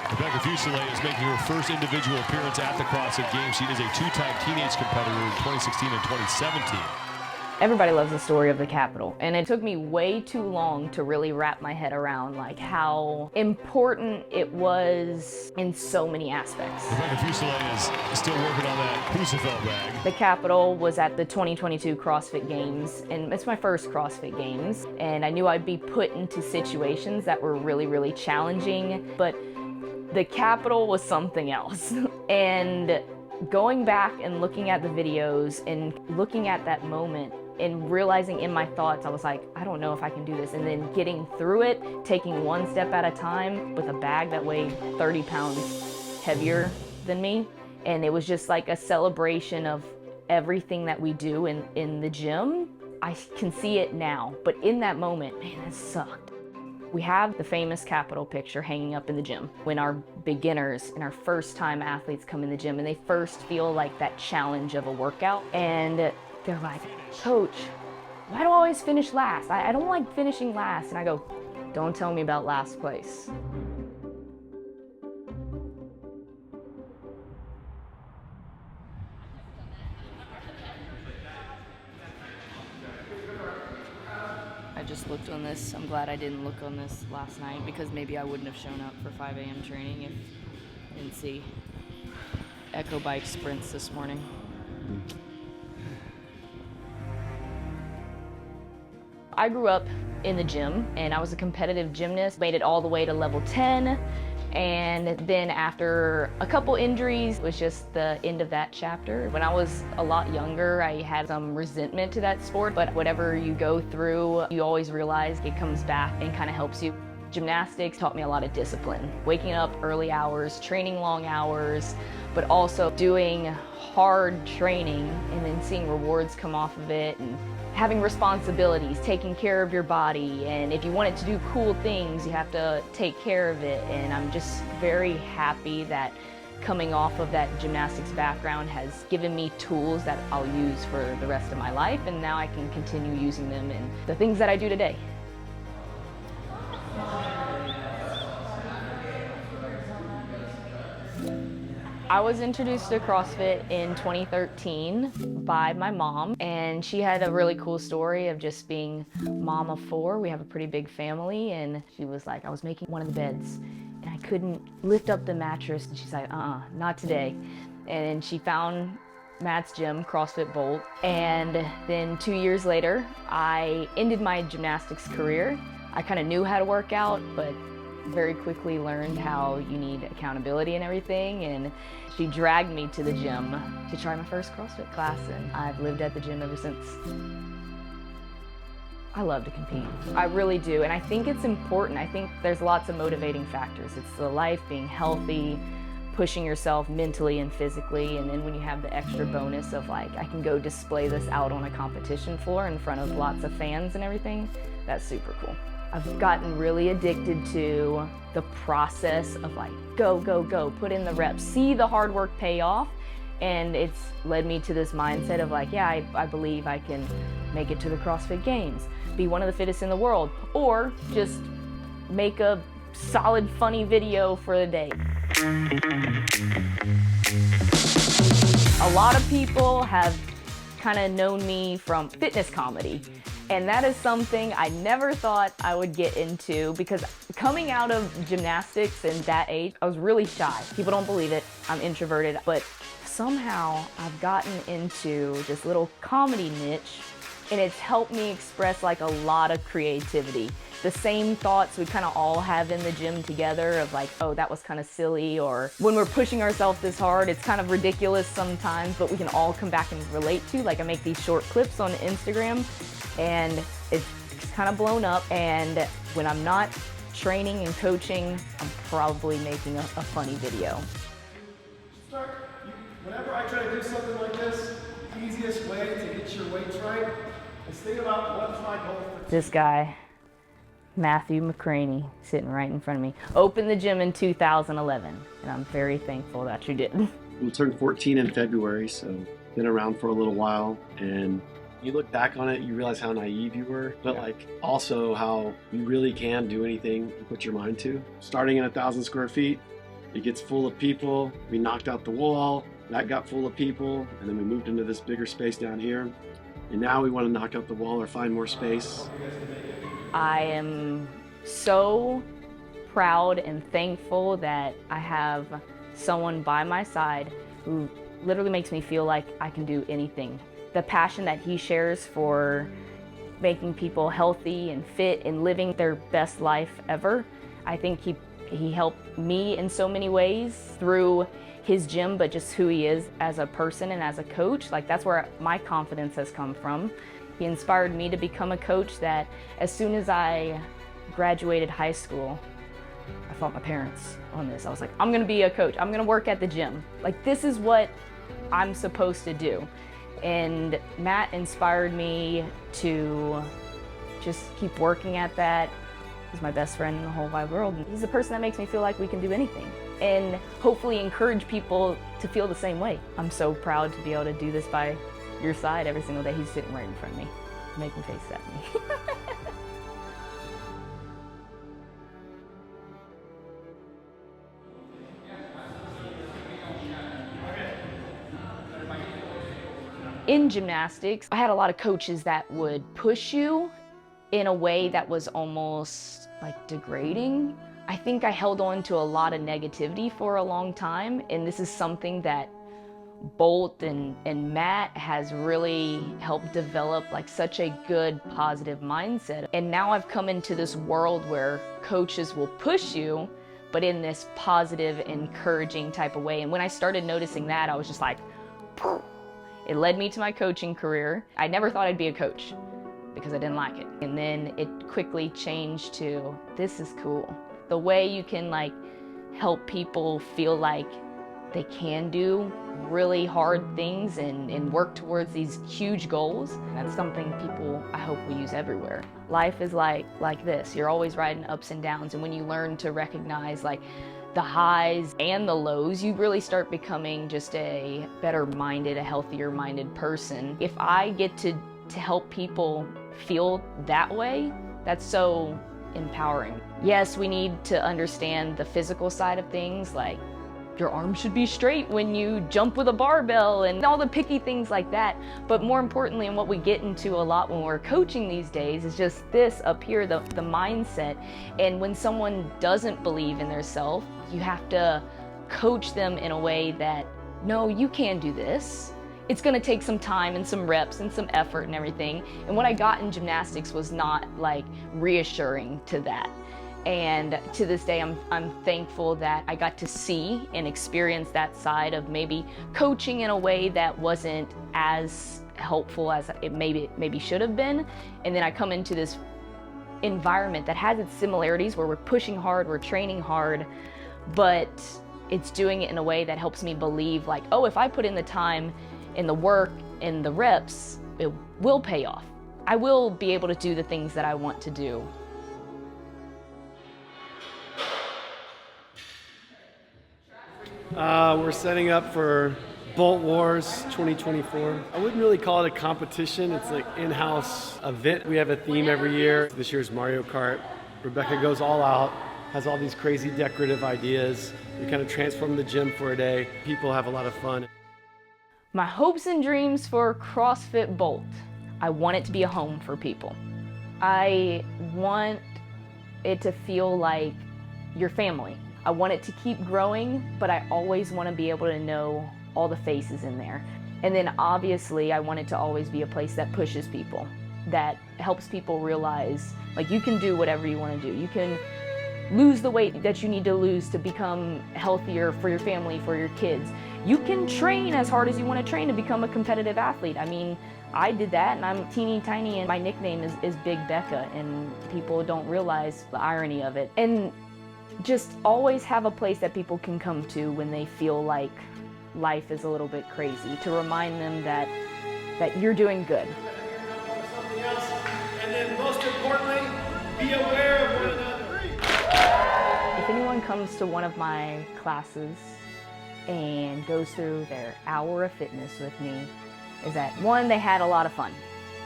Rebecca Fuselier is making her first individual appearance at the CrossFit Games. She is a two-time teenage competitor in 2016 and 2017. Everybody loves the story of the Capitol, and it took me way too long to really wrap my head around like how important it was in so many aspects. Rebecca Fuselier is still working on that Fuselier bag. The Capitol was at the 2022 CrossFit Games, and it's my first CrossFit Games, and I knew I'd be put into situations that were really, really challenging, but the Capitol was something else. And going back and looking at the videos and looking at that moment and realizing in my thoughts, I was like, I don't know if I can do this. And then getting through it, taking one step at a time with a bag that weighed 30 pounds heavier than me. And it was just like a celebration of everything that we do in the gym. I can see it now, but in that moment, man, it sucked. We have the famous Capitol picture hanging up in the gym when our beginners and our first-time athletes come in the gym and they first feel like that challenge of a workout. And they're like, Coach, why do I always finish last? I don't like finishing last. And I go, don't tell me about last place. I just looked on this. I'm glad I didn't look on this last night because maybe I wouldn't have shown up for 5 a.m. training if I didn't see Echo Bike sprints this morning. I grew up in the gym and I was a competitive gymnast, made it all the way to level 10. And then after a couple injuries, it was just the end of that chapter. When I was a lot younger, I had some resentment to that sport, but whatever you go through, you always realize it comes back and kind of helps you. Gymnastics taught me a lot of discipline. Waking up early hours, training long hours, but also doing hard training and then seeing rewards come off of it and having responsibilities, taking care of your body, and if you want it to do cool things, you have to take care of it. And I'm just very happy that coming off of that gymnastics background has given me tools that I'll use for the rest of my life, and now I can continue using them in the things that I do today. I was introduced to CrossFit in 2013 by my mom, and she had a really cool story of just being mom of 4. We have a pretty big family, and she was like, I was making one of the beds and I couldn't lift up the mattress, and she's like, not today. And she found Matt's gym, CrossFit Bolt, and then 2 years later, I ended my gymnastics career. I kind of knew how to work out, but very quickly learned how you need accountability and everything, and she dragged me to the gym to try my first CrossFit class, and I've lived at the gym ever since. I love to compete. I really do, and I think it's important. I think there's lots of motivating factors. It's the life, being healthy, pushing yourself mentally and physically, and then when you have the extra bonus of like, I can go display this out on a competition floor in front of lots of fans and everything, that's super cool. I've gotten really addicted to the process of like, go, go, go, put in the reps, see the hard work pay off. And it's led me to this mindset of like, yeah, I believe I can make it to the CrossFit Games, be one of the fittest in the world, or just make a solid, funny video for the day. A lot of people have kind of known me from fitness comedy. And that is something I never thought I would get into, because coming out of gymnastics and that age, I was really shy. People don't believe it, I'm introverted, but somehow I've gotten into this little comedy niche, and it's helped me express like a lot of creativity. The same thoughts we kind of all have in the gym together of like, oh, that was kind of silly, or when we're pushing ourselves this hard, it's kind of ridiculous sometimes, but we can all come back and relate to. Like I make these short clips on Instagram, and it's kind of blown up, and when I'm not training and coaching, I'm probably making a funny video. Whenever I try to do something like this, the easiest way to get your weights right is think about what's my goal for This guy, Matthew McCraney, sitting right in front of me, opened the gym in 2011, and I'm very thankful that you did. We turned 14 in February, so been around for a little while, and you look back on it, you realize how naive you were, but like also how you really can do anything you put your mind to. Starting at 1,000 square feet, It gets full of people. We knocked out the wall. That got full of people. And then we moved into this bigger space down here. And now we want to knock out the wall or find more space. I am so proud and thankful that I have someone by my side who literally makes me feel like I can do anything. The passion that he shares for making people healthy and fit and living their best life ever, I think he helped me in so many ways through his gym, but just who he is as a person and as a coach. Like, that's where my confidence has come from. He inspired me to become a coach that as soon as I graduated high school, I fought my parents on this. I was like, I'm gonna be a coach. I'm gonna work at the gym. Like, this is what I'm supposed to do. And Matt inspired me to just keep working at that. He's my best friend in the whole wide world. He's a person that makes me feel like we can do anything and hopefully encourage people to feel the same way. I'm so proud to be able to do this by your side every single day. He's sitting right in front of me, making faces at me. In gymnastics, I had a lot of coaches that would push you in a way that was almost like degrading. I think I held on to a lot of negativity for a long time, and this is something that Bolt and Matt has really helped develop, like, such a good positive mindset. And now I've come into this world where coaches will push you, but in this positive, encouraging type of way. And when I started noticing that, I was just like, poof. It led me to my coaching career. I never thought I'd be a coach because I didn't like it. And then it quickly changed to, this is cool. The way you can, like, help people feel like they can do really hard things and work towards these huge goals. That's something people, I hope, will use everywhere. Life is like this. You're always riding ups and downs, and when you learn to recognize, like, the highs and the lows, you really start becoming just a better minded, a healthier minded person. If I get to help people feel that way, that's so empowering. Yes, we need to understand the physical side of things, like your arms should be straight when you jump with a barbell and all the picky things like that. But more importantly, and what we get into a lot when we're coaching these days, is just this up here, the mindset. And when someone doesn't believe in their self, you have to coach them in a way that, no, you can do this. It's gonna take some time and some reps and some effort and everything. And what I got in gymnastics was not, like, reassuring to that. And to this day, I'm thankful that I got to see and experience that side of maybe coaching in a way that wasn't as helpful as it maybe should have been. And then I come into this environment that has its similarities, where we're pushing hard, we're training hard, but it's doing it in a way that helps me believe, like, oh, if I put in the time and the work and the reps, it will pay off. I will be able to do the things that I want to do. We're setting up for Bolt Wars 2024. I wouldn't really call it a competition. It's like in-house event. We have a theme every year. This year's Mario Kart. Rebecca goes all out, has all these crazy decorative ideas. We kind of transform the gym for a day. People have a lot of fun. My hopes and dreams for CrossFit Bolt. I want it to be a home for people. I want it to feel like your family. I want it to keep growing, but I always want to be able to know all the faces in there. And then obviously I want it to always be a place that pushes people, that helps people realize, like, you can do whatever you want to do. You can lose the weight that you need to lose to become healthier for your family, for your kids. You can train as hard as you want to train to become a competitive athlete. I mean, I did that, and I'm teeny tiny, and my nickname is Big Becca, and people don't realize the irony of it. And just always have a place that people can come to when they feel like life is a little bit crazy, to remind them that you're doing good. Something else, and then most importantly, be aware of one another. If anyone comes to one of my classes and goes through their hour of fitness with me, is that, one, they had a lot of fun.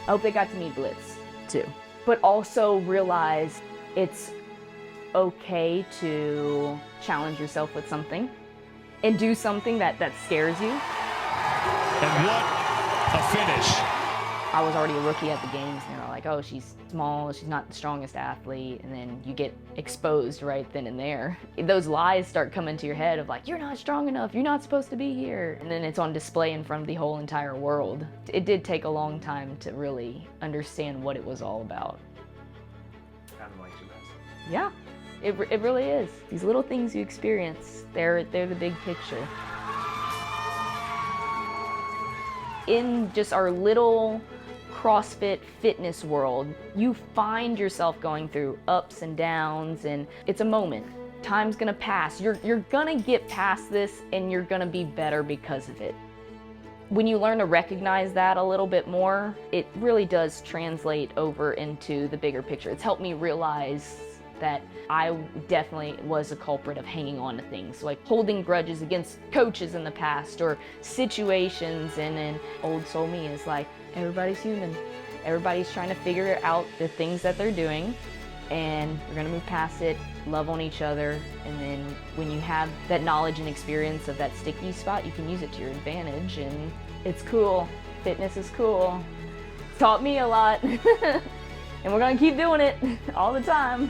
I hope they got to meet Blitz too, but also realize it's okay to challenge yourself with something and do something that scares you. And what a finish. I was already a rookie at the games, and they were like, oh, she's small, she's not the strongest athlete, and then you get exposed right then and there. Those lies start coming to your head of like, you're not strong enough, you're not supposed to be here. And then it's on display in front of the whole entire world. It did take a long time to really understand what it was all about. Kind of like gymnastics. Yeah, it really is. These little things you experience, they're the big picture. In just our little CrossFit fitness world, you find yourself going through ups and downs, and it's a moment. Time's gonna pass. You're gonna get past this, and you're gonna be better because of it. When you learn to recognize that a little bit more, it really does translate over into the bigger picture. It's helped me realize that I definitely was a culprit of hanging on to things, like holding grudges against coaches in the past or situations, and then old soul me is like, everybody's human. Everybody's trying to figure out the things that they're doing, and we're gonna move past it, love on each other, and then when you have that knowledge and experience of that sticky spot, you can use it to your advantage, and it's cool. Fitness is cool. It's taught me a lot, and we're gonna keep doing it all the time.